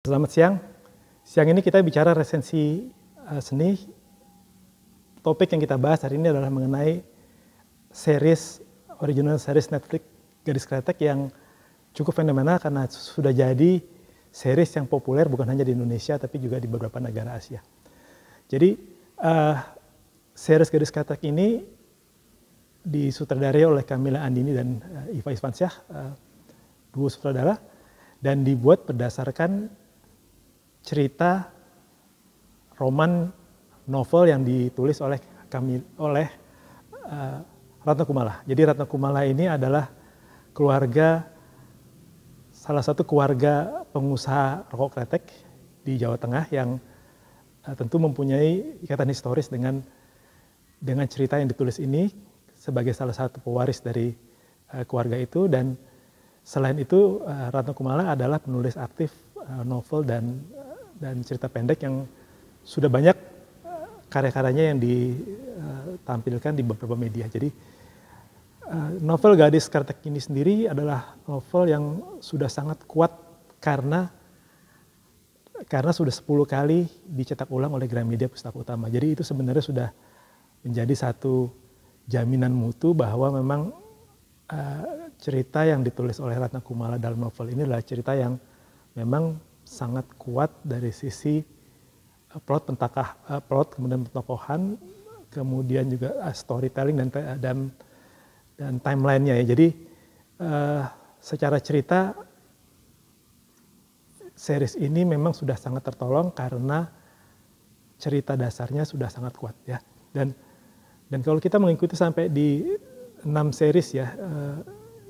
Selamat siang. Siang ini kita bicara resensi seni. Topik yang kita bahas hari ini adalah mengenai original series Netflix Gadis Kretek yang cukup fenomenal karena sudah jadi series yang populer bukan hanya di Indonesia tapi juga di beberapa negara Asia. Jadi series Gadis Kretek ini disutradarai oleh Camilla Andini dan Iva Isfansyah, dua sutradara, dan dibuat berdasarkan cerita roman novel yang ditulis oleh Ratna Kumala. Jadi Ratna Kumala ini adalah salah satu keluarga pengusaha rokok kretek di Jawa Tengah yang tentu mempunyai ikatan historis dengan cerita yang ditulis ini sebagai salah satu pewaris dari keluarga itu. Dan selain itu Ratna Kumala adalah penulis aktif novel dan cerita pendek yang sudah banyak karya-karyanya yang ditampilkan di beberapa media. Jadi novel Gadis Kretek ini sendiri adalah novel yang sudah sangat kuat karena sudah 10 kali dicetak ulang oleh Gramedia Pustaka Utama. Jadi itu sebenarnya sudah menjadi satu jaminan mutu bahwa memang cerita yang ditulis oleh Ratna Kumala dalam novel ini adalah cerita yang memang sangat kuat dari sisi plot, kemudian petokohan, kemudian juga storytelling dan timelinenya ya. Jadi secara cerita series ini memang sudah sangat tertolong karena cerita dasarnya sudah sangat kuat ya. Dan kalau kita mengikuti sampai di 6 series ya,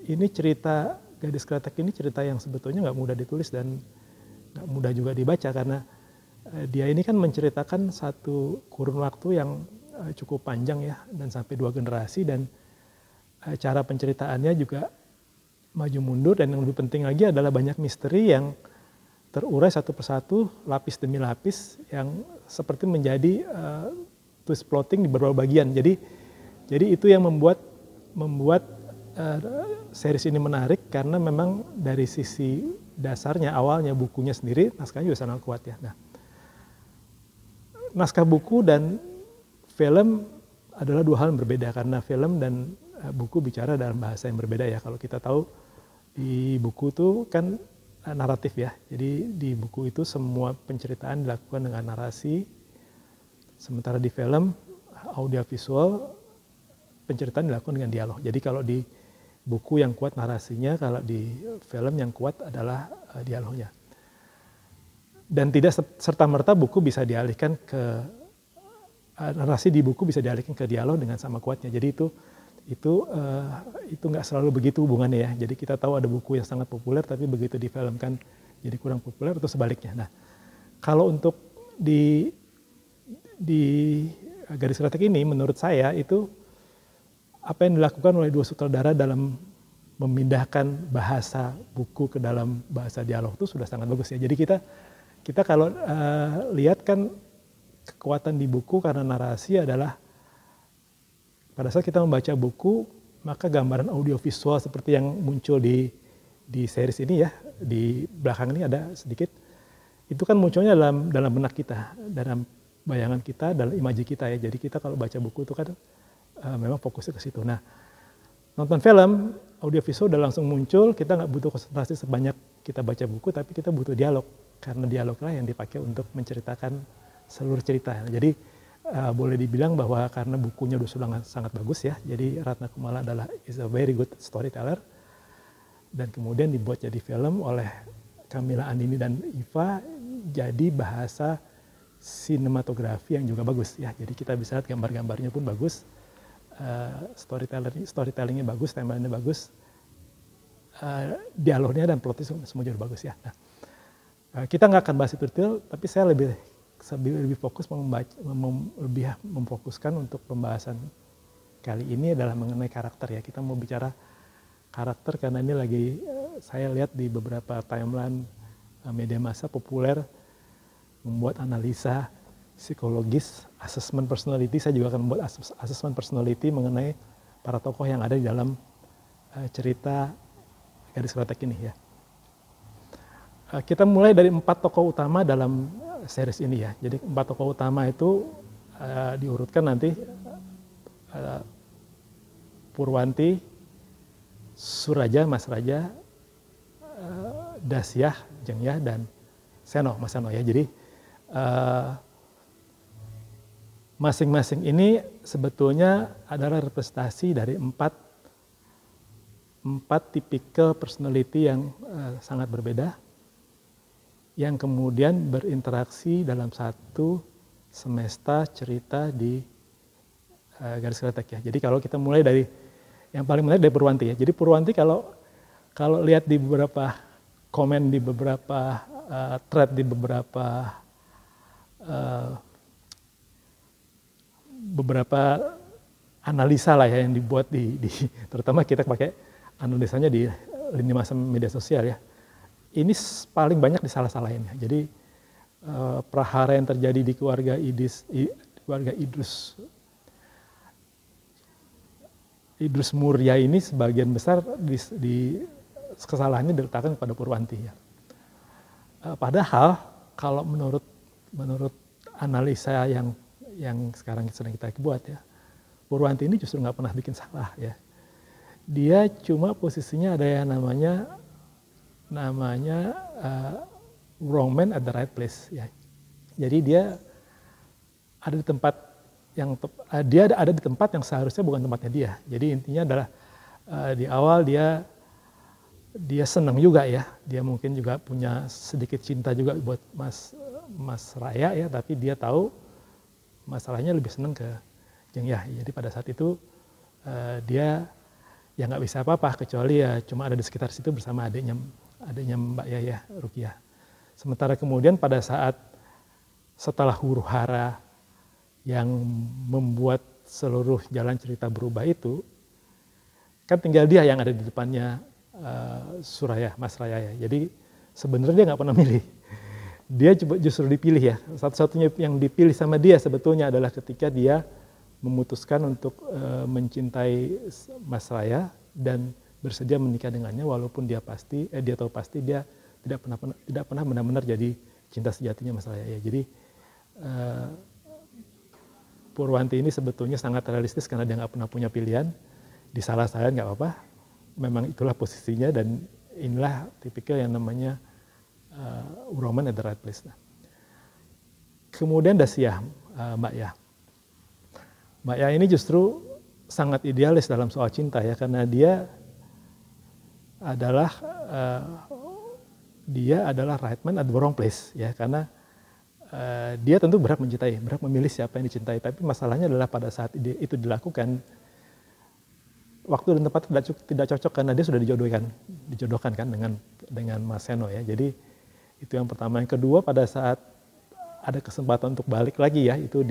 ini cerita Gadis Kretek ini cerita yang sebetulnya nggak mudah ditulis dan nggak mudah juga dibaca karena dia ini kan menceritakan satu kurun waktu yang cukup panjang ya, dan sampai 2 generasi, dan cara penceritaannya juga maju mundur, dan yang lebih penting lagi adalah banyak misteri yang terurai satu persatu, lapis demi lapis, yang seperti menjadi twist plotting di beberapa bagian. Jadi itu yang membuat series ini menarik karena memang dari sisi dasarnya, awalnya bukunya sendiri, naskahnya juga sangat kuat ya. Nah, naskah buku dan film adalah 2 hal yang berbeda karena film dan buku bicara dalam bahasa yang berbeda ya. Kalau kita tahu di buku itu kan naratif ya, jadi di buku itu semua penceritaan dilakukan dengan narasi, sementara di film audiovisual penceritaan dilakukan dengan dialog. Jadi kalau di buku yang kuat narasinya, kalau di film yang kuat adalah dialognya. Dan tidak serta-merta buku bisa dialihkan narasi di buku bisa dialihkan ke dialog dengan sama kuatnya. Jadi itu nggak selalu begitu hubungannya ya. Jadi kita tahu ada buku yang sangat populer tapi begitu difilmkan jadi kurang populer atau sebaliknya. Nah, kalau untuk di Gadis Kretek ini menurut saya itu apa yang dilakukan oleh 2 sutradara dalam memindahkan bahasa buku ke dalam bahasa dialog itu sudah sangat bagus ya. Jadi kita kalau lihat kan kekuatan di buku karena narasi adalah pada saat kita membaca buku maka gambaran audiovisual seperti yang muncul di series ini ya, di belakang ini ada sedikit, itu kan munculnya dalam benak kita, dalam bayangan kita, dalam imaji kita ya. Jadi kita kalau baca buku itu kan memang fokusnya ke situ. Nah, nonton film, audiovisual udah langsung muncul, kita nggak butuh konsentrasi sebanyak kita baca buku, tapi kita butuh dialog, karena dialoglah yang dipakai untuk menceritakan seluruh cerita. Nah, jadi boleh dibilang bahwa karena bukunya udah sangat bagus ya, jadi Ratna Kumala is a very good storyteller, dan kemudian dibuat jadi film oleh Camilla Andini dan Iva, jadi bahasa sinematografi yang juga bagus ya. Jadi kita bisa lihat gambar-gambarnya pun bagus, storytellingnya bagus, timelinenya bagus, dialognya dan plotnya semua juga bagus ya. Nah, kita nggak akan bahas itu detail, tapi saya lebih fokus lebih memfokuskan untuk pembahasan kali ini adalah mengenai karakter ya. Kita mau bicara karakter karena ini lagi saya lihat di beberapa timeline media massa populer membuat analisa psikologis, assessment personality. Saya juga akan membuat assessment personality mengenai para tokoh yang ada di dalam cerita Gadis Kretek ini ya. kita mulai dari 4 tokoh utama dalam series ini ya. Jadi 4 tokoh utama itu diurutkan nanti Purwanti, Suraja, Mas Raja, Dasyah, Jengyah, dan Seno, Mas Seno ya. Jadi masing-masing ini sebetulnya adalah representasi dari empat tipikal personality yang sangat berbeda, yang kemudian berinteraksi dalam satu semesta cerita di Garis Kletek ya. Jadi kalau kita mulai dari yang paling menarik dari Purwanti ya. Jadi Purwanti kalau lihat di beberapa komen, di beberapa thread, di beberapa analisa lah ya yang dibuat terutama kita pakai analisanya di lini masa media sosial ya. Ini paling banyak disalah-salahin ya. Jadi prahara yang terjadi di keluarga Idrus Muria ini sebagian besar kesalahannya diletakkan kepada Purwanti ya. Padahal kalau menurut analisa yang sekarang sedang kita buat ya, Purwanti ini justru nggak pernah bikin salah ya. Dia cuma posisinya ada yang namanya wrong man at the right place ya. Jadi dia ada di tempat yang seharusnya bukan tempatnya dia. Jadi intinya adalah di awal dia senang juga ya. Dia mungkin juga punya sedikit cinta juga buat Mas Raya ya, tapi dia tahu masalahnya lebih senang ke Jengyah. Jadi pada saat itu dia ya nggak bisa apa-apa kecuali ya cuma ada di sekitar situ bersama adiknya Mbak Yaya Rukiah. Sementara kemudian pada saat setelah huru-hara yang membuat seluruh jalan cerita berubah itu, kan tinggal dia yang ada di depannya Suraya, Mas Raya ya. Jadi sebenarnya dia nggak pernah milih. Dia justru dipilih ya. Satu-satunya yang dipilih sama dia sebetulnya adalah ketika dia memutuskan untuk mencintai Mas Raya dan bersedia menikah dengannya, walaupun dia tahu pasti dia tidak pernah benar-benar jadi cinta sejatinya Mas Raya ya. Jadi Purwanti ini sebetulnya sangat realistis karena dia nggak pernah punya pilihan, disalah-salahin nggak apa-apa, memang itulah posisinya dan inilah tipikal yang namanya woman at the right place. Nah. Kemudian Dasyah, Mbak Ya ini justru sangat idealis dalam soal cinta ya, karena dia adalah right man at the wrong place ya, karena dia tentu berhak mencintai, berhak memilih siapa yang dicintai, tapi masalahnya adalah pada saat itu dilakukan waktu dan tempat tidak cocok karena dia sudah dijodohkan kan dengan Mas Seno ya. Jadi itu yang pertama. Yang kedua, pada saat ada kesempatan untuk balik lagi ya, itu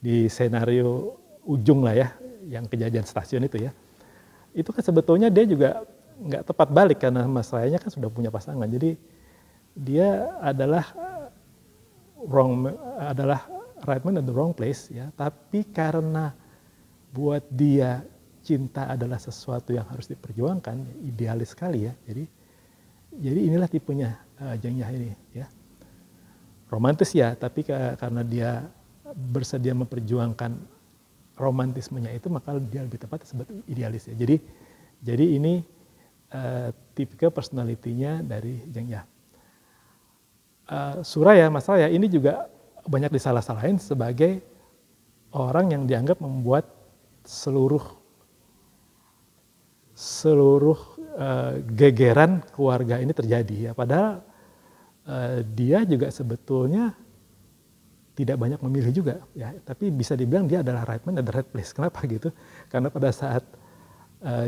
di senario ujung lah ya, yang kejadian stasiun itu ya. Itu kan sebetulnya dia juga nggak tepat balik karena Mas Rayanya kan sudah punya pasangan. Jadi dia adalah right man at the wrong place ya. Tapi karena buat dia cinta adalah sesuatu yang harus diperjuangkan, idealis sekali ya. Jadi inilah tipenya Jengyah ini ya. Romantis ya, tapi karena dia bersedia memperjuangkan romantismenya itu, maka dia lebih tepat disebut idealis ya. Jadi ini tipikal personality-nya dari Jengyah. Suraya, Mas Raya ini juga banyak disalah-salahin sebagai orang yang dianggap membuat seluruh gegeran keluarga ini terjadi ya. Padahal dia juga sebetulnya tidak banyak memilih juga ya, tapi bisa dibilang dia adalah right man at the right place. Kenapa gitu? Karena pada saat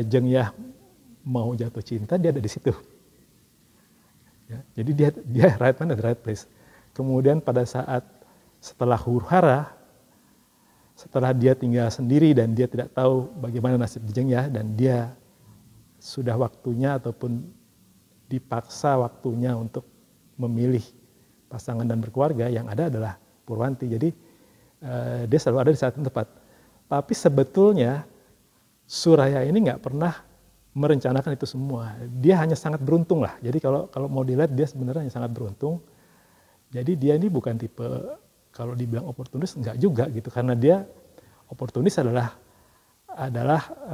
Jengyah mau jatuh cinta, dia ada di situ. Ya, jadi dia right man at the right place. Kemudian pada saat setelah huru-hara, setelah dia tinggal sendiri dan dia tidak tahu bagaimana nasib Jengyah, dan dia sudah waktunya ataupun dipaksa waktunya untuk memilih pasangan dan berkeluarga, yang ada adalah Purwanti. Jadi dia selalu ada di saat yang tepat. Tapi sebetulnya Suraya ini nggak pernah merencanakan itu semua. Dia hanya sangat beruntung lah. Jadi kalau mau dilihat dia sebenarnya hanya sangat beruntung. Jadi dia ini bukan tipe kalau dibilang oportunis enggak juga gitu, karena dia oportunis adalah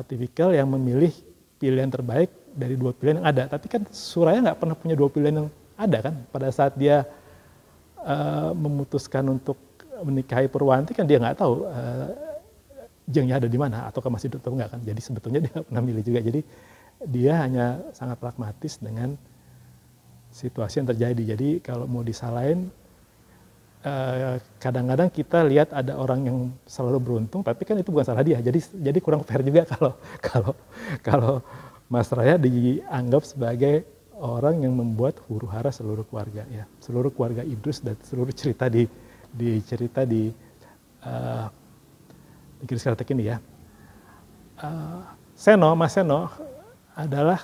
tipikal yang memilih pilihan terbaik dari dua pilihan yang ada. Tapi kan Suraya nggak pernah punya dua pilihan yang ada kan. Pada saat dia memutuskan untuk menikahi Purwanti kan dia nggak tahu Jengyah ada di mana ataukah masih hidup atau enggak kan. Jadi sebetulnya dia nggak pernah milih juga. Jadi dia hanya sangat pragmatis dengan situasi yang terjadi. Jadi kalau mau disalahin, kadang-kadang kita lihat ada orang yang selalu beruntung, tapi kan itu bukan salah dia. Jadi kurang fair juga kalau Mas Raya dianggap sebagai orang yang membuat huru hara seluruh keluarga ya, seluruh keluarga Idrus dan seluruh cerita di Kris Karatek ini ya. Mas Seno adalah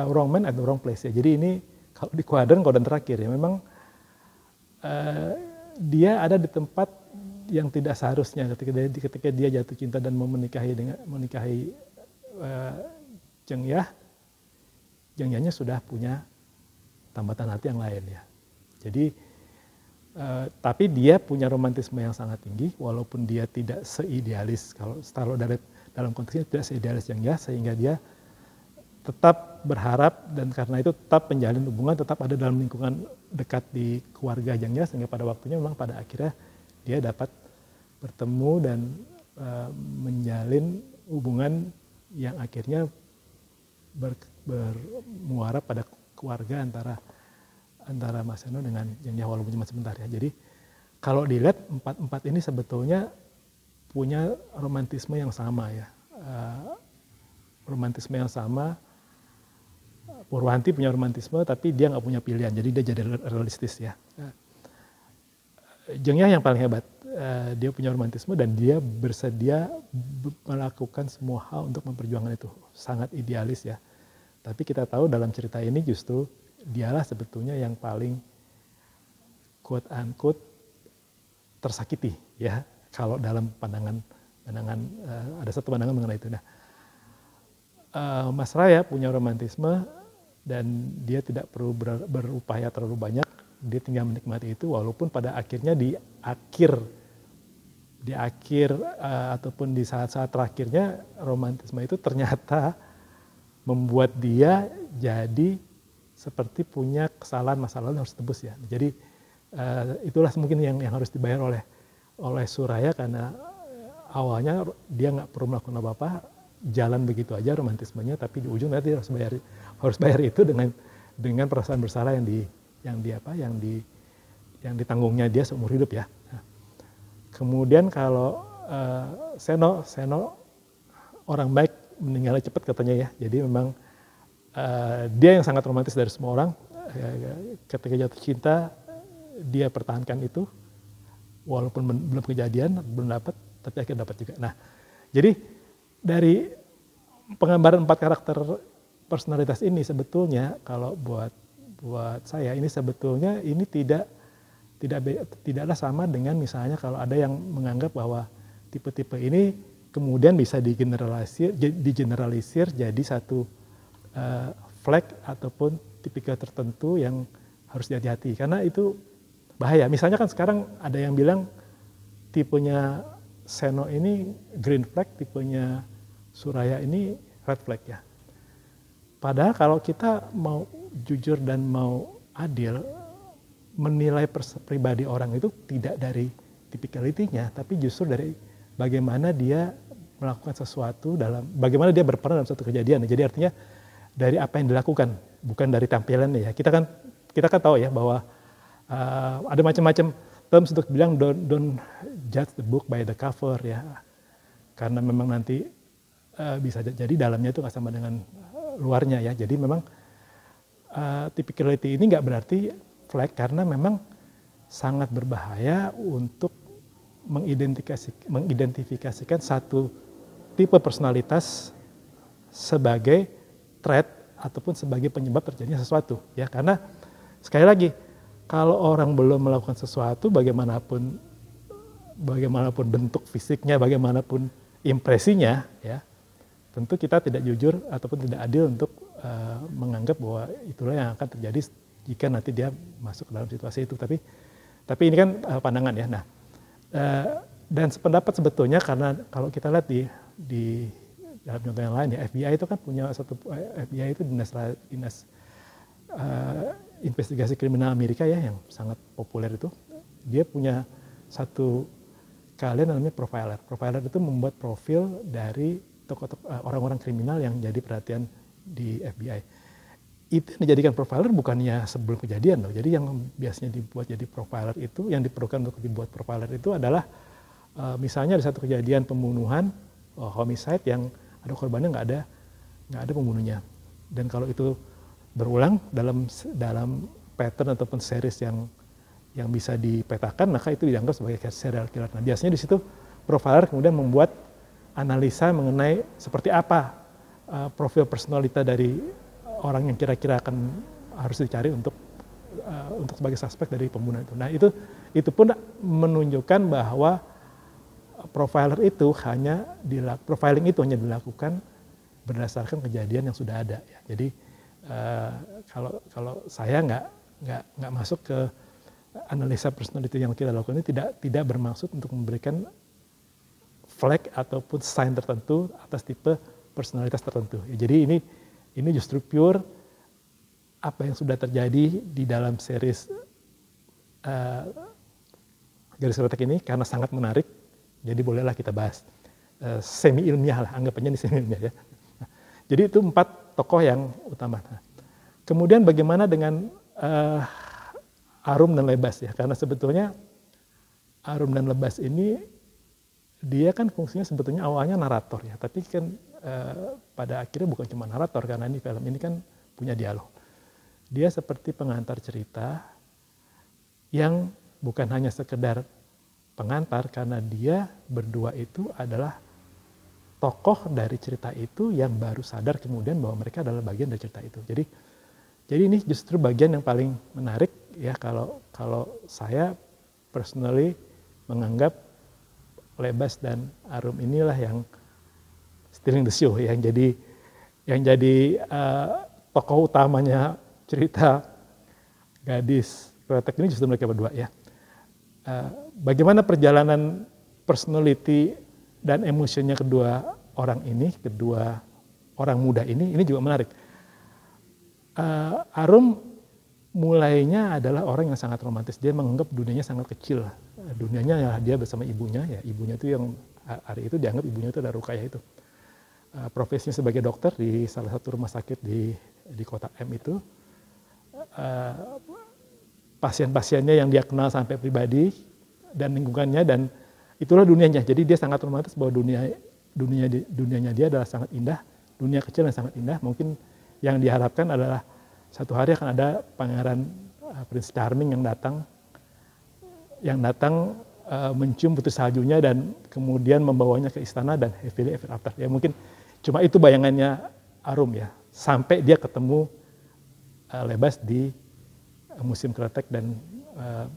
wrong man at the wrong place ya. Jadi ini kalau di kuadran terakhir ya, memang dia ada di tempat yang tidak seharusnya ketika dia jatuh cinta dan mau menikahi Jengyahnya sudah punya tambatan hati yang lain ya. Jadi tapi dia punya romantisme yang sangat tinggi, walaupun dia tidak seidealis, kalau dalam konteksnya tidak seidealis Jengyah, sehingga dia tetap berharap dan karena itu tetap menjalin hubungan, tetap ada dalam lingkungan dekat di keluarga Jengyah, sehingga pada waktunya memang pada akhirnya dia dapat bertemu dan menjalin hubungan yang akhirnya bermuara pada keluarga antara Mas Seno dengan Jengyah walaupun cuma sebentar ya. Jadi kalau dilihat empat ini sebetulnya punya romantisme yang sama ya. Romantisme yang sama. Purwanti punya romantisme tapi dia nggak punya pilihan, jadi dia jadi realistis ya. Jengyah yang paling hebat, dia punya romantisme dan dia bersedia melakukan semua hal untuk memperjuangkan itu, sangat idealis ya. Tapi kita tahu dalam cerita ini justru dialah sebetulnya yang paling quote unquote tersakiti ya, kalau dalam pandangan ada satu pandangan mengenai itu. Nah, Mas Raya punya romantisme dan dia tidak perlu berupaya terlalu banyak, dia tinggal menikmati itu, walaupun pada akhirnya di akhir ataupun di saat-saat terakhirnya romantisme itu ternyata membuat dia jadi seperti punya kesalahan masa lalu yang harus tebus ya. Jadi itulah mungkin yang harus dibayar oleh Suraya, karena awalnya dia nggak perlu melakukan apa-apa, jalan begitu aja romantismenya, tapi di ujung nanti harus bayar itu dengan perasaan bersalah yang ditanggungnya dia seumur hidup ya. Nah, kemudian kalau Seno orang baik meninggalnya cepat katanya ya. Jadi memang dia yang sangat romantis dari semua orang. Ketika jatuh cinta dia pertahankan itu, walaupun belum kejadian, belum dapat, tapi akhirnya dapat juga. Nah, jadi dari penggambaran 4 karakter personalitas ini sebetulnya kalau buat saya ini sebetulnya ini tidaklah sama dengan misalnya kalau ada yang menganggap bahwa tipe-tipe ini kemudian bisa digeneralisir jadi satu flag ataupun tipikal tertentu yang harus hati-hati, karena itu bahaya. Misalnya kan sekarang ada yang bilang tipenya Seno ini green flag, tipenya Suraya ini red flag ya. Padahal kalau kita mau jujur dan mau adil, menilai pribadi orang itu tidak dari tipikalitinya, tapi justru dari bagaimana dia melakukan sesuatu bagaimana dia berperan dalam suatu kejadian. Jadi artinya dari apa yang dilakukan, bukan dari tampilannya ya. Kita kan tahu ya bahwa ada macam-macam terms untuk bilang don't judge the book by the cover ya, karena memang nanti bisa jadi dalamnya itu nggak sama dengan luarnya ya. Jadi memang typicality ini nggak berarti flag, karena memang sangat berbahaya untuk mengidentifikasikan satu tipe personalitas sebagai threat ataupun sebagai penyebab terjadinya sesuatu ya. Karena sekali lagi, kalau orang belum melakukan sesuatu, bagaimanapun bentuk fisiknya, bagaimanapun impresinya ya, tentu kita tidak jujur ataupun tidak adil untuk menganggap bahwa itulah yang akan terjadi jika nanti dia masuk ke dalam situasi itu. Tapi ini kan pandangan ya. Nah, dan sependapat sebetulnya karena kalau kita lihat di dalam contoh yang lain ya, FBI itu kan punya FBI itu dinas investigasi kriminal Amerika ya yang sangat populer itu. Dia punya satu kalian namanya profiler. Profiler itu membuat profil dari orang-orang kriminal yang jadi perhatian di FBI. Itu yang dijadikan profiler bukannya sebelum kejadian loh. Jadi yang biasanya dibuat jadi profiler itu, yang diperlukan untuk dibuat profiler itu adalah misalnya ada satu kejadian pembunuhan, homicide yang ada korbannya nggak ada pembunuhnya. Dan kalau itu berulang dalam pattern ataupun series yang bisa dipetakan, maka itu dianggap sebagai serial killer. Nah biasanya di situ profiler kemudian membuat analisa mengenai seperti apa profil personalita dari orang yang kira-kira akan harus dicari untuk sebagai suspek dari pembunuhan itu. Nah itu pun menunjukkan bahwa profiling itu hanya dilakukan berdasarkan kejadian yang sudah ada. Ya. Jadi kalau saya nggak masuk ke analisa personality yang kita lakukan ini tidak bermaksud untuk memberikan flag ataupun sign tertentu atas tipe personalitas tertentu. Ya, jadi ini justru pure apa yang sudah terjadi di dalam series Garis Retak ini karena sangat menarik. Jadi bolehlah kita bahas semi ilmiah lah, anggapannya ini semi ilmiah ya. Nah, jadi itu 4 tokoh yang utama. Nah, kemudian bagaimana dengan Arum dan Lebas ya, karena sebetulnya Arum dan Lebas ini dia kan fungsinya sebetulnya awalnya narator ya, tapi kan pada akhirnya bukan cuma narator karena ini film ini kan punya dialog. Dia seperti pengantar cerita yang bukan hanya sekedar pengantar karena dia berdua itu adalah tokoh dari cerita itu yang baru sadar kemudian bahwa mereka adalah bagian dari cerita itu. Jadi ini justru bagian yang paling menarik ya kalau saya personally menganggap Lebas dan Arum inilah yang stealing the show, yang jadi tokoh utamanya cerita Gadis Kretek ini justru mereka berdua ya. Bagaimana perjalanan personality dan emosinya kedua orang muda ini juga menarik. Arum mulainya adalah orang yang sangat romantis. Dia menganggap dunianya sangat kecil. Dunianya ya dia bersama ibunya. Ya ibunya itu yang hari itu dianggap ibunya itu adalah Rukayah itu. Profesinya sebagai dokter di salah satu rumah sakit di kota M itu. Pasien-pasiennya yang dia kenal sampai pribadi dan lingkungannya dan itulah dunianya. Jadi dia sangat romantis bahwa dunianya dia adalah sangat indah. Dunia kecil yang sangat indah. Mungkin yang diharapkan adalah satu hari akan ada pangeran Prince Charming yang datang mencium putri saljunya dan kemudian membawanya ke istana dan happily ever after. Ya mungkin cuma itu bayangannya Arum ya. Sampai dia ketemu Lebas di Museum Kretek dan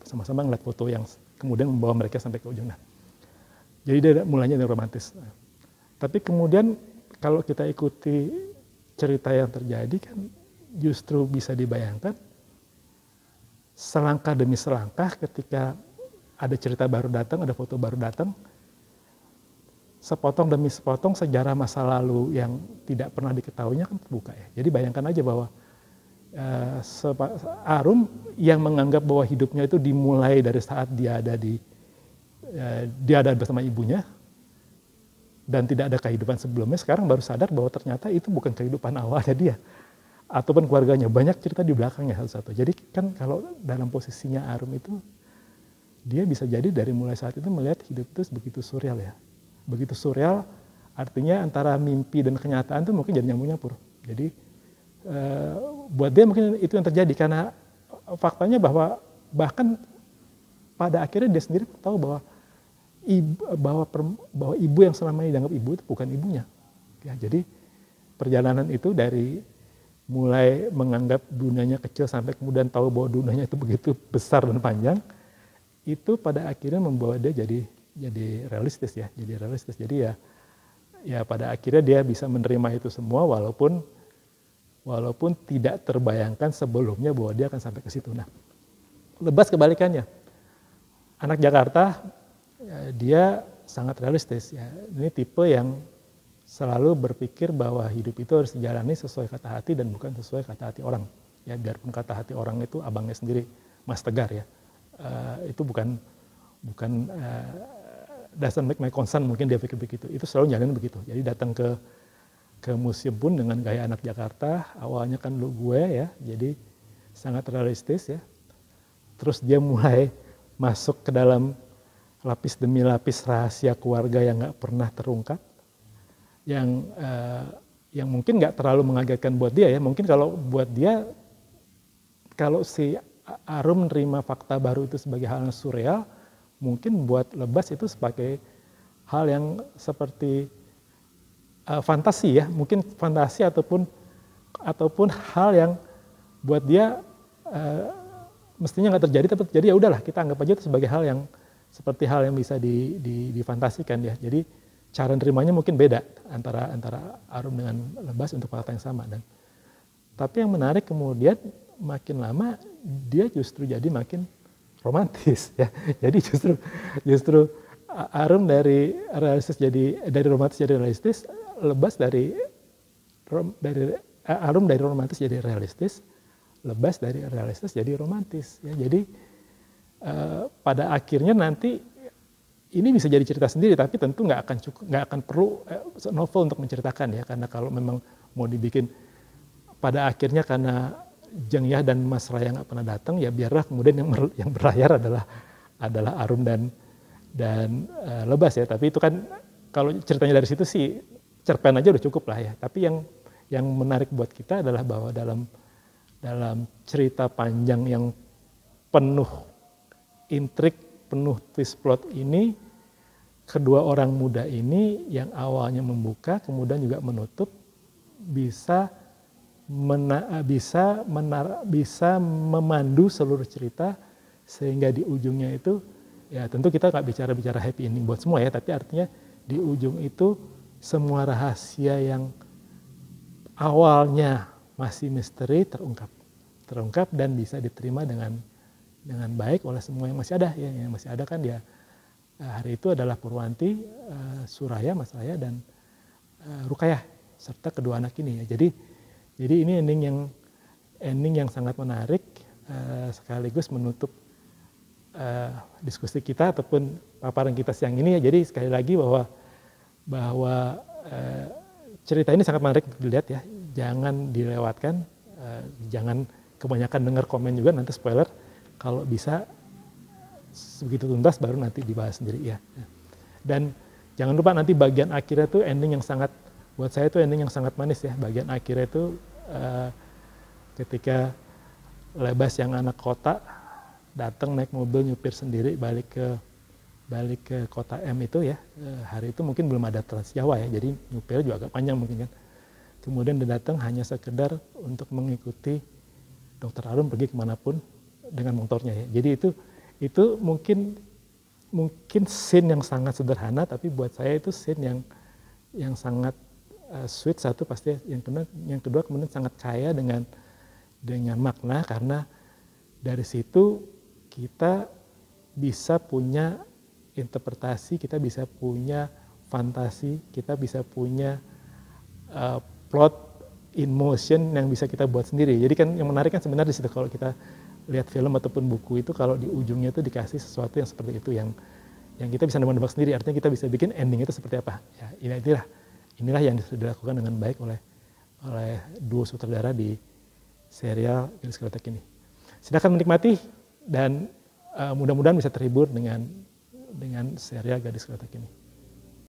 sama-sama ngeliat foto yang kemudian membawa mereka sampai ke ujung. Nah, jadi dia mulainya dari romantis. Tapi kemudian kalau kita ikuti cerita yang terjadi kan justru bisa dibayangkan selangkah demi selangkah ketika ada cerita baru datang, ada foto baru datang, sepotong demi sepotong sejarah masa lalu yang tidak pernah diketahuinya kan terbuka ya. Jadi bayangkan aja bahwa Arum yang menganggap bahwa hidupnya itu dimulai dari saat dia ada bersama ibunya dan tidak ada kehidupan sebelumnya, sekarang baru sadar bahwa ternyata itu bukan kehidupan awalnya dia ataupun keluarganya, banyak cerita di belakangnya satu-satu. Jadi kan kalau dalam posisinya Arum itu dia bisa jadi dari mulai saat itu melihat hidup itu begitu surreal ya, begitu surreal artinya antara mimpi dan kenyataan itu mungkin jadi nyambung-nyampur. Jadi buat dia mungkin itu yang terjadi karena faktanya bahwa bahkan pada akhirnya dia sendiri tahu bahwa ibu yang selama ini dianggap ibu itu bukan ibunya. Ya, jadi perjalanan itu dari mulai menganggap dunianya kecil sampai kemudian tahu bahwa dunianya itu begitu besar dan panjang, itu pada akhirnya membawa dia jadi realistis ya, jadi realistis. Jadi ya pada akhirnya dia bisa menerima itu semua walaupun tidak terbayangkan sebelumnya bahwa dia akan sampai ke situ. Nah, Lebas kebalikannya. Anak Jakarta, ya, dia sangat realistis. Ya. Ini tipe yang selalu berpikir bahwa hidup itu harus dijalani sesuai kata hati dan bukan sesuai kata hati orang. Ya, biarpun kata hati orang itu abangnya sendiri, Mas Tegar ya. Itu bukan doesn't make my concern, mungkin dia pikir begitu. Itu selalu jalanin begitu. Jadi datang ke museum pun dengan gaya anak Jakarta, awalnya kan lu gue ya, jadi sangat realistis ya. Terus dia mulai masuk ke dalam lapis demi lapis rahasia keluarga yang nggak pernah terungkap, yang mungkin nggak terlalu mengagetkan buat dia ya. Mungkin kalau buat dia, kalau si Arum menerima fakta baru itu sebagai hal yang surreal, mungkin buat Lebas itu sebagai hal yang seperti fantasi ya, mungkin fantasi ataupun hal yang buat dia mestinya nggak terjadi tapi terjadi, ya udahlah kita anggap aja itu sebagai hal yang seperti hal yang bisa difantasikan ya. Jadi cara nerimanya mungkin beda antara Arum dengan Lebas untuk fakta yang sama. Tapi yang menarik kemudian makin lama dia justru jadi makin romantis ya. Jadi justru Arum dari romantis jadi realistis, Lebas Arum dari romantis jadi realistis, Lebas dari realistis jadi romantis ya. Jadi pada akhirnya nanti ini bisa jadi cerita sendiri, tapi tentu nggak akan perlu novel untuk menceritakan ya, karena kalau memang mau dibikin pada akhirnya karena Jeng Yah dan Mas Raya nggak pernah datang, ya biarlah kemudian yang berlayar adalah Arum dan Lebas ya. Tapi itu kan kalau ceritanya dari situ sih cerpen aja udah cukup lah ya. Tapi yang menarik buat kita adalah bahwa dalam cerita panjang yang penuh intrik, penuh twist plot ini, kedua orang muda ini yang awalnya membuka kemudian juga menutup bisa memandu seluruh cerita, sehingga di ujungnya itu ya tentu kita nggak bicara happy ending buat semua ya, tapi artinya di ujung itu semua rahasia yang awalnya masih misteri terungkap dan bisa diterima dengan baik oleh semua yang masih ada ya. Yang masih ada kan dia hari itu adalah Purwanti, Suraya, Mas Raya dan Rukayah serta kedua anak ini ya. Jadi ini ending yang sangat menarik, sekaligus menutup diskusi kita ataupun paparan kita siang ini ya. Jadi sekali lagi bahwa cerita ini sangat menarik untuk dilihat ya. Jangan dilewatkan, jangan kebanyakan dengar komen juga nanti spoiler. Kalau bisa begitu tuntas baru nanti dibahas sendiri ya. Dan jangan lupa nanti bagian akhirnya tuh ending yang sangat, buat saya itu ending yang sangat manis ya. Bagian akhirnya itu ketika Lebas yang anak kota datang naik mobil nyupir sendiri balik ke kota M itu ya. Hari itu mungkin belum ada Trans Jawa ya, jadi nyupirnya juga agak panjang mungkin kan. Kemudian dia datang hanya sekedar untuk mengikuti Dr. Arum pergi kemanapun dengan motornya ya. Jadi itu mungkin scene yang sangat sederhana, tapi buat saya itu scene yang sangat sweet satu pasti. Yang kedua kemudian sangat kaya dengan makna, karena dari situ kita bisa punya interpretasi, kita bisa punya fantasi, kita bisa punya plot in motion yang bisa kita buat sendiri. Jadi kan yang menarik kan sebenarnya di situ, kalau kita lihat film ataupun buku itu, kalau di ujungnya itu dikasih sesuatu yang seperti itu yang kita bisa nebak-nebak sendiri, artinya kita bisa bikin ending itu seperti apa. Ya, inilah yang sudah dilakukan dengan baik oleh duo sutradara di serial Gadis Geletak ini. Silakan menikmati dan mudah-mudahan bisa terhibur dengan serial Gadis Geletak ini.